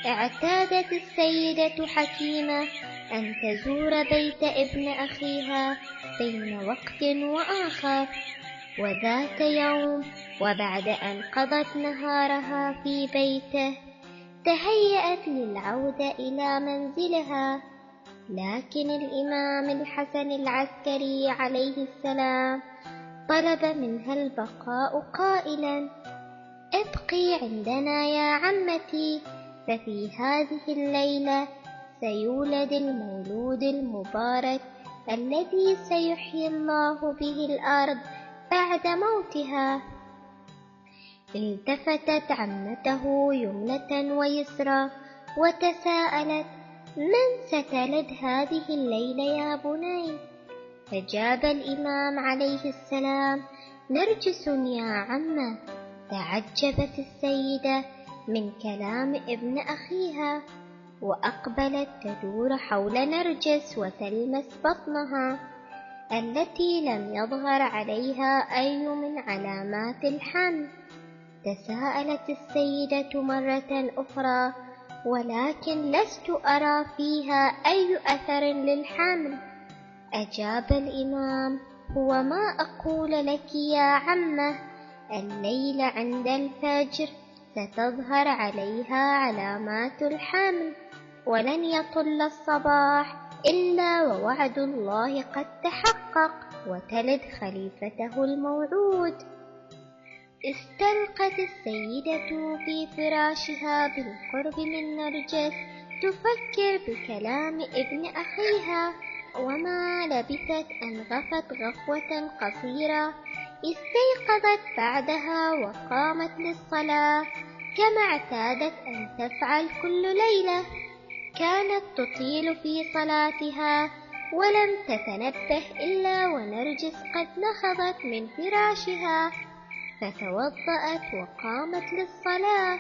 اعتادت السيدة حكيمة أن تزور بيت ابن أخيها بين وقت وآخر، وذات يوم وبعد أن قضت نهارها في بيته تهيأت للعودة إلى منزلها، لكن الإمام الحسن العسكري عليه السلام طلب منها البقاء قائلا: ابقي عندنا يا عمتي، ففي هذه الليلة سيولد المولود المبارك الذي سيحيي الله به الأرض بعد موتها. التفتت عمته يمنة ويسرى وتساءلت: من ستلد هذه الليلة يا بني؟ فجاب الإمام عليه السلام: نرجس يا عمه. تعجبت السيدة من كلام ابن أخيها، وأقبلت تدور حول نرجس وتلمس بطنها التي لم يظهر عليها أي من علامات الحمل. تساءلت السيدة مرة أخرى: ولكن لست أرى فيها أي أثر للحمل. أجاب الإمام: هو ما أقول لك يا عمه، الليلة عند الفجر ستظهر عليها علامات الحمل، ولن يطل الصباح إلا ووعد الله قد تحقق، وتلد خليفته الموعود. استلقت السيدة في فراشها بالقرب من نرجس تفكر بكلام ابن أخيها، وما لبثت أن غفت غفوة قصيرة استيقظت بعدها وقامت للصلاة كما اعتادت أن تفعل كل ليلة. كانت تطيل في صلاتها ولم تتنبه إلا ونرجس قد نهضت من فراشها، فتوضأت وقامت للصلاة.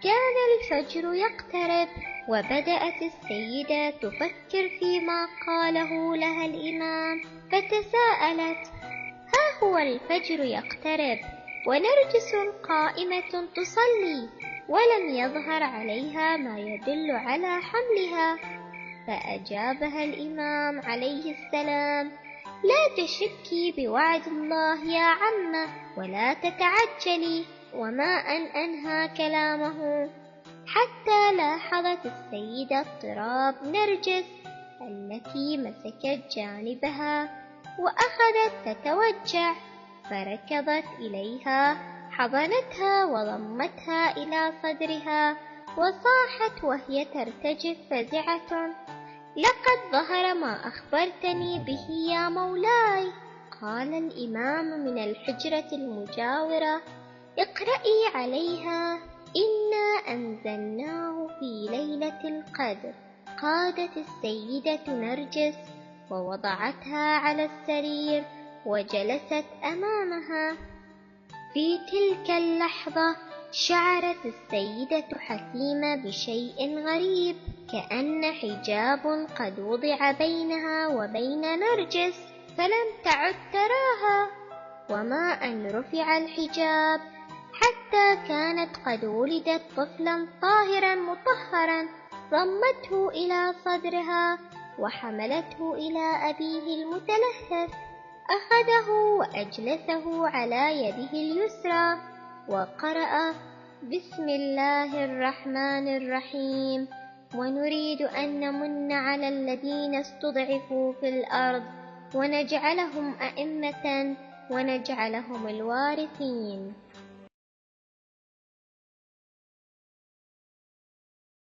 كان الفجر يقترب، وبدأت السيدة تفكر فيما قاله لها الإمام، فتساءلت: ها هو الفجر يقترب ونرجس قائمة تصلي ولم يظهر عليها ما يدل على حملها. فأجابها الإمام عليه السلام: لا تشكي بوعد الله يا عمه، ولا تتعجلي. وما أن أنهى كلامه حتى لاحظت السيدة اضطراب نرجس التي مسكت جانبها وأخذت تتوجع، فركضت إليها حضنتها وضمتها إلى صدرها وصاحت وهي ترتجف فزعة: لقد ظهر ما أخبرتني به يا مولاي. قال الإمام من الحجرة المجاورة: اقرأي عليها إنا أنزلناه في ليلة القدر. قادت السيدة نرجس ووضعتها على السرير وجلست أمامها. في تلك اللحظة شعرت السيدة حكيمة بشيء غريب، كأن حجاب قد وضع بينها وبين نرجس فلم تعد تراها. وما أن رفع الحجاب حتى كانت قد ولدت طفلا طاهرا مطهرا، ضمته إلى صدرها وحملته إلى أبيه المتلهف، أخذه وأجلسه على يده اليسرى وقرأ: بسم الله الرحمن الرحيم، ونريد أن نمن على الذين استضعفوا في الأرض ونجعلهم أئمة ونجعلهم الوارثين.